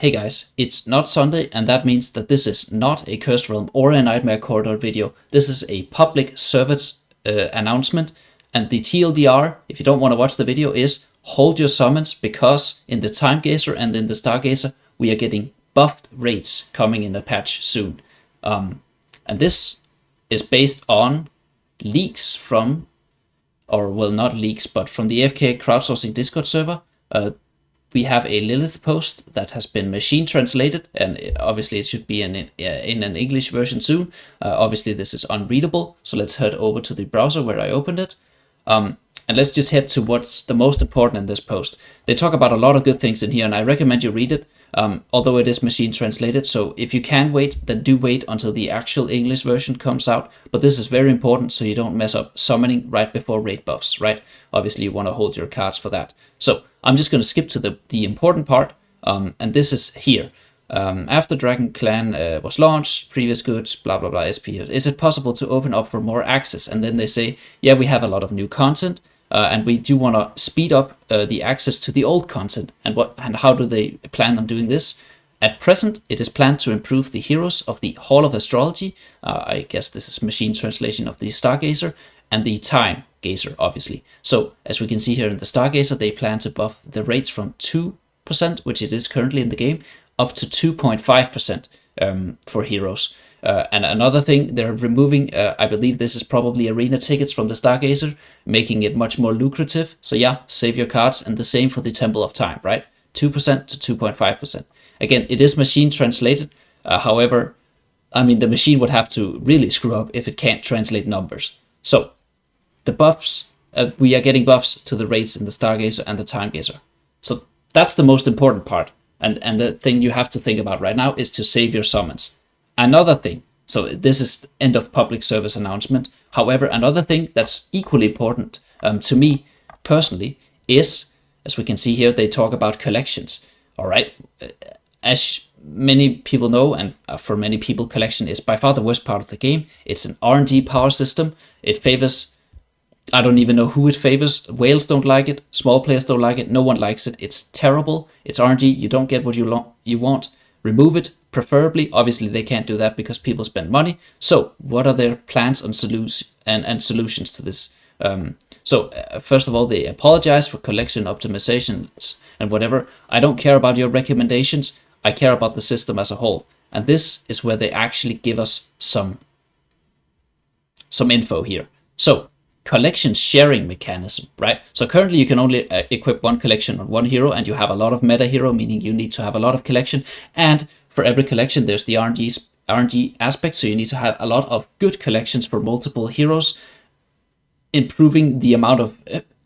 Hey guys, it's not Sunday, and that means that this is not a Cursed Realm or a Nightmare Corridor video. This is a public service announcement, and the TLDR, if you don't want to watch the video, is hold your summons, because in the Timegazer and in the Stargazer, we are getting buffed rates coming in a patch soon. And this is based on leaks from, or well, not leaks, but from the FK Crowdsourcing Discord server. We have a Lilith post that has been machine translated, and obviously it should be in an English version soon. Obviously this is unreadable, so let's head over to the browser where I opened it. And let's just head to what's the most important in this post. They talk about a lot of good things in here, and I recommend you read it, although it is machine translated. So if you can wait, then do wait until the actual English version comes out. But this is very important, so you don't mess up summoning right before raid buffs, right? Obviously you want to hold your cards for that. So I'm just going to skip to the important part, and this is here. After Dragon Clan was launched, previous goods, blah, blah, blah, SP, is it possible to open up for more access? And then they say, yeah, we have a lot of new content, and we do want to speed up the access to the old content. And how do they plan on doing this? At present, it is planned to improve the heroes of the Hall of Astrology. I guess this is machine translation of the Stargazer, and the Timegazer, obviously. So, as we can see here in the Stargazer, they plan to buff the rates from 2%, which it is currently in the game, up to 2.5% for heroes. And another thing, they're removing, I believe this is probably arena tickets from the Stargazer, making it much more lucrative. So yeah, save your cards, and the same for the Temple of Time, right? 2% to 2.5%. Again, it is machine translated. However, I mean, the machine would have to really screw up if it can't translate numbers. So, the buffs, we are getting buffs to the rates in the Stargazer and the Timegazer. So that's the most important part. And the thing you have to think about right now is to save your summons. Another thing, so this is end of public service announcement. However, another thing that's equally important to me personally is, as we can see here, they talk about collections. All right. As many people know, and for many people, collection is by far the worst part of the game. It's an RNG power system. It favors, I don't even know who it favors. Whales don't like it. Small players don't like it. No one likes it. It's terrible. It's RNG. You don't get what you want. Remove it, preferably. Obviously, they can't do that because people spend money. So, what are their plans on solutions to this? First of all, they apologize for collection optimizations and whatever. I don't care about your recommendations. I care about the system as a whole. And this is where they actually give us some info here. So, collection sharing mechanism, right? So currently you can only equip one collection on one hero, and you have a lot of meta hero, meaning you need to have a lot of collection. And for every collection, there's the RNG aspect. So you need to have a lot of good collections for multiple heroes, improving the amount of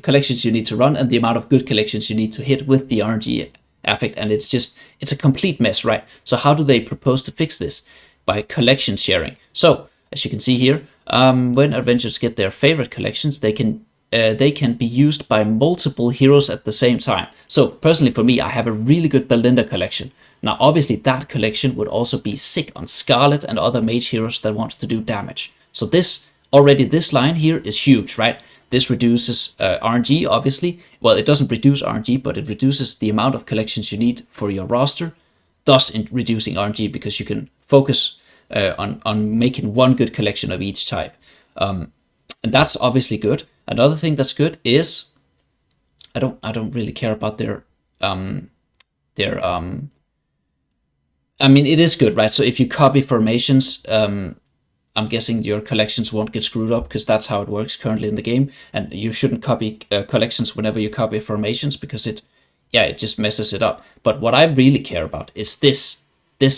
collections you need to run and the amount of good collections you need to hit with the RNG affect. And it's a complete mess, right? So how do they propose to fix this? By collection sharing. So as you can see here, when adventurers get their favorite collections, they can be used by multiple heroes at the same time. So personally for me, I have a really good Belinda collection. Now obviously that collection would also be sick on Scarlet and other mage heroes that want to do damage. So this line here is huge, right? This reduces RNG, obviously. Well, it doesn't reduce RNG, but it reduces the amount of collections you need for your roster, thus reducing RNG, because you can focus on making one good collection of each type. And that's obviously good. Another thing that's good is, I don't really care about their I mean, it is good, right? So if you copy formations, I'm guessing your collections won't get screwed up, because that's how it works currently in the game. And you shouldn't copy collections whenever you copy formations, because it just messes it up. But what I really care about is this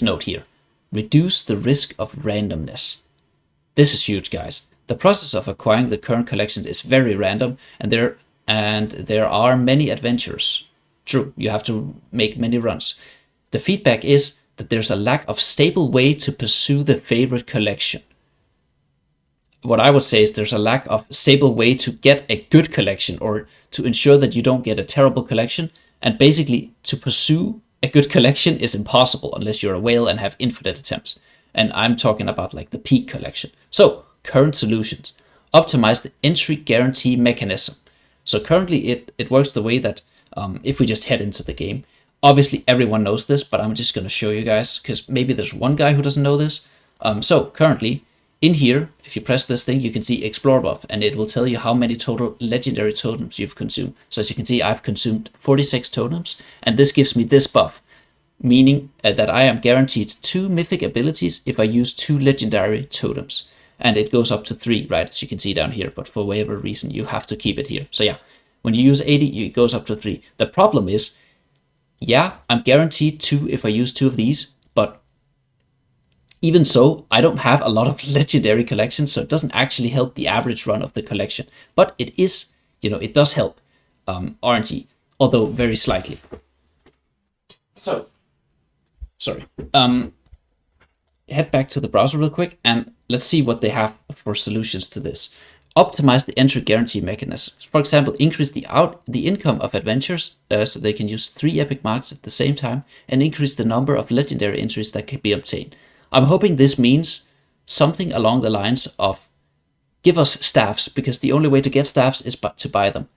note here. Reduce the risk of randomness. This is huge, guys. The process of acquiring the current collection is very random, and there are many adventures. True, you have to make many runs. The feedback is that there's a lack of stable way to pursue the favorite collection. What I would say is there's a lack of stable way to get a good collection, or to ensure that you don't get a terrible collection. And basically, to pursue a good collection is impossible unless you're a whale and have infinite attempts. And I'm talking about like the peak collection. So, current solutions. Optimize the entry guarantee mechanism. So currently it works the way that if we just head into the game, Obviously, everyone knows this, but I'm just going to show you guys, because maybe there's one guy who doesn't know this. So currently, in here, if you press this thing, you can see Explore buff, and it will tell you how many total legendary totems you've consumed. So as you can see, I've consumed 46 totems, and this gives me this buff, meaning that I am guaranteed 2 mythic abilities if I use 2 legendary totems. And it goes up to 3, right, as you can see down here, but for whatever reason, you have to keep it here. So yeah, when you use 80, it goes up to 3. The problem is, yeah, I'm guaranteed 2 if I use 2 of these, but even so, I don't have a lot of legendary collections, so it doesn't actually help the average run of the collection. But it is, it does help RNG, although very slightly. So, sorry. Head back to the browser real quick, and let's see what they have for solutions to this. Optimize the entry guarantee mechanism. For example, increase the income of adventurers so they can use 3 epic marks at the same time, and increase the number of legendary entries that can be obtained. I'm hoping this means something along the lines of give us staffs, because the only way to get staffs is to buy them.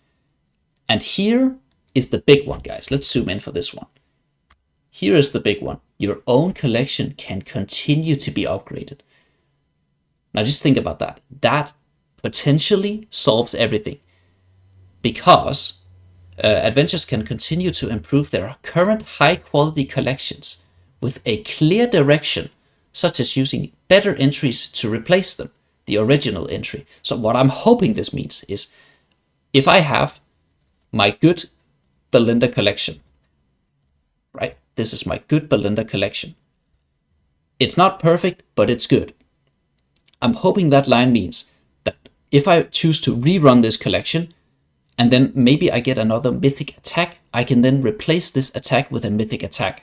And here is the big one, guys. Let's zoom in for this one. Here is the big one. Your own collection can continue to be upgraded. Now just think about that. That potentially solves everything, because adventurers can continue to improve their current high quality collections with a clear direction, such as using better entries to replace them, the original entry. So what I'm hoping this means is, if I have my good Belinda collection, right? This is my good Belinda collection. It's not perfect, but it's good. I'm hoping that line means that if I choose to rerun this collection, and then maybe I get another mythic attack, I can then replace this attack with a mythic attack,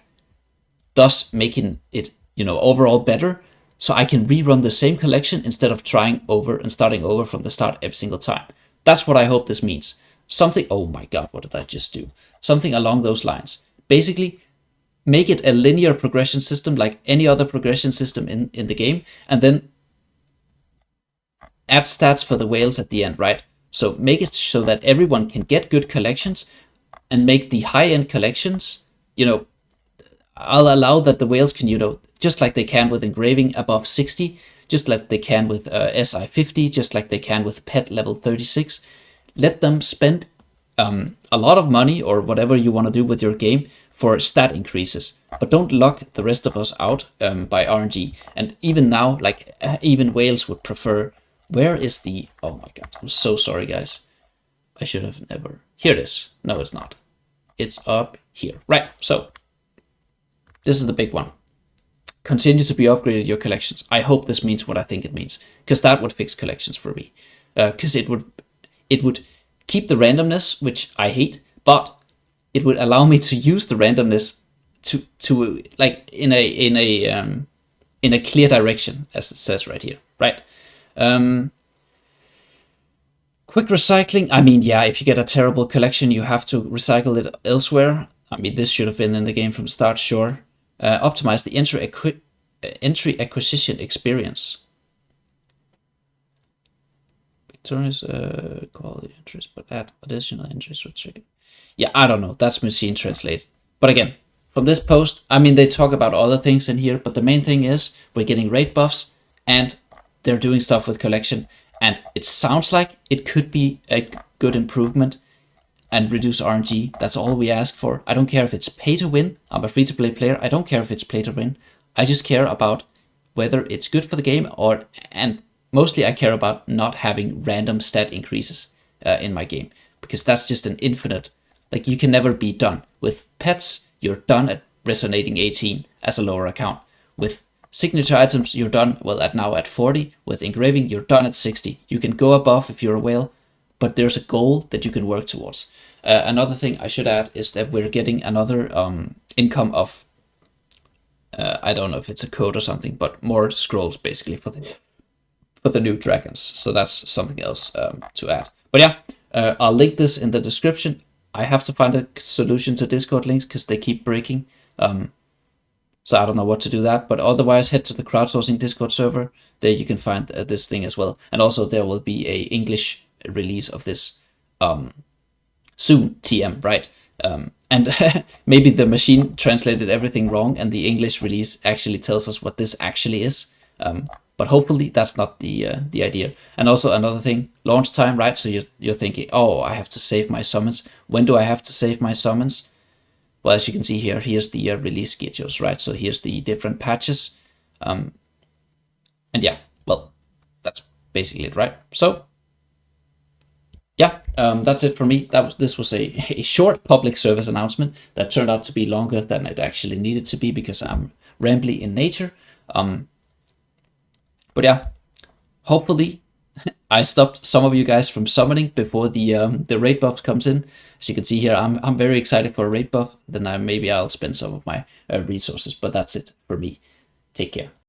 thus making it, overall better, so I can rerun the same collection instead of trying over and starting over from the start every single time. That's what I hope this means. Something, oh my god, what did I just do? Something along those lines. Basically, make it a linear progression system like any other progression system in the game, and then add stats for the whales at the end, right? So make it so that everyone can get good collections, and make the high-end collections, I'll allow that the whales can, just like they can with engraving above 60, just like they can with SI 50, just like they can with pet level 36. Let them spend a lot of money or whatever you want to do with your game for stat increases, but don't lock the rest of us out by RNG. And even now, even whales would prefer. Where is the? Oh my god! I'm so sorry, guys. I should have never. Here it is. No, it's not. It's up here. Right. So this is the big one. Continue to be upgraded your collections. I hope this means what I think it means, because that would fix collections for me. Because it would keep the randomness, which I hate, but it would allow me to use the randomness to like in a clear direction, as it says right here, right? Quick recycling. I mean, yeah, if you get a terrible collection, you have to recycle it elsewhere. I mean, this should have been in the game from start, sure. Optimize the entry acquisition experience. Victorious quality entries, but add additional entries with trigger. Yeah, I don't know. That's machine translate. But again, from this post, I mean, they talk about other things in here, but the main thing is we're getting rate buffs, and they're doing stuff with collection, and it sounds like it could be a good improvement and reduce RNG. That's all we ask for. I don't care if it's pay to win. I'm a free-to-play player. I don't care if it's play to win. I just care about whether it's good for the game, and mostly I care about not having random stat increases in my game, because that's just an infinite. Like, you can never be done. With pets, you're done at resonating 18 as a lower account. With signature items, you're done, now at 40. With engraving, you're done at 60. You can go above if you're a whale, but there's a goal that you can work towards. Another thing I should add is that we're getting another income of, I don't know if it's a code or something, but more scrolls basically for the new dragons. So that's something else to add. But yeah, I'll link this in the description. I have to find a solution to Discord links because they keep breaking. So I don't know what to do that, but otherwise head to the Crowdsourcing Discord server. There you can find this thing as well. And also there will be a English release of this soon, TM, right? And And maybe the machine translated everything wrong, and the English release actually tells us what this actually is. But hopefully that's not the idea. And also another thing, launch time, right? So you're thinking, oh, I have to save my summons. When do I have to save my summons? Well, as you can see here, here's the release schedules, right? So here's the different patches. And yeah, well, that's basically it, right? So yeah, that's it for me. This was a short public service announcement that turned out to be longer than it actually needed to be because I'm rambly in nature. But yeah, hopefully I stopped some of you guys from summoning before the raid buff comes in. As you can see here, I'm very excited for a raid buff. Then maybe I'll spend some of my resources. But that's it for me. Take care.